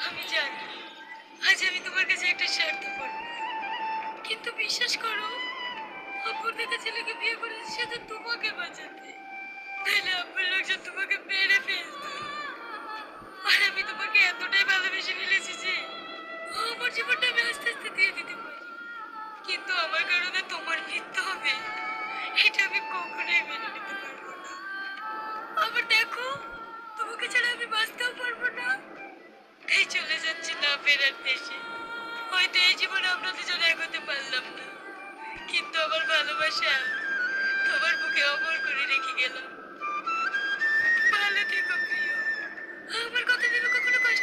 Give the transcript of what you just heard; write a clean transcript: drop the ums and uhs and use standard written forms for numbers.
আমি জানি আজ আমি তোমার কাছে একটা স্বার্থপর মেয়ে। কিন্তু বিশ্বাস করো, অপর দেখা ছেলেকে বিয়ে করেছে সেটা তোমাকে বাঁচাতে, তাহলে আব্বুর লোকজন তোমাকে মেরে ফেলতো। আর আমি তোমাকে এতটাই ভালোবেসে ফেলেছি যে আমার জীবনটা আমি আস্তে আস্তে দিয়ে দিতে পারি। কিন্তু আমার কারণে তোমার মৃত্যু হবে, এটা আমি কখনোই মেনে নিতে পারবো না। আবার দেখো, তোমাকে ছাড়া আমি বাঁচতেও পারবো না। তাই চলে যাচ্ছি না ফেরার দেশে। হয়তো এই জীবনে আমরা দুজনে এগোতে পারলাম না, কিন্তু আমার ভালোবাসা তোমার বুকে অমর করে রেখে গেলাম। ভালো থেকো প্রিয়। আমার কথা ভেবে কখনো কষ্ট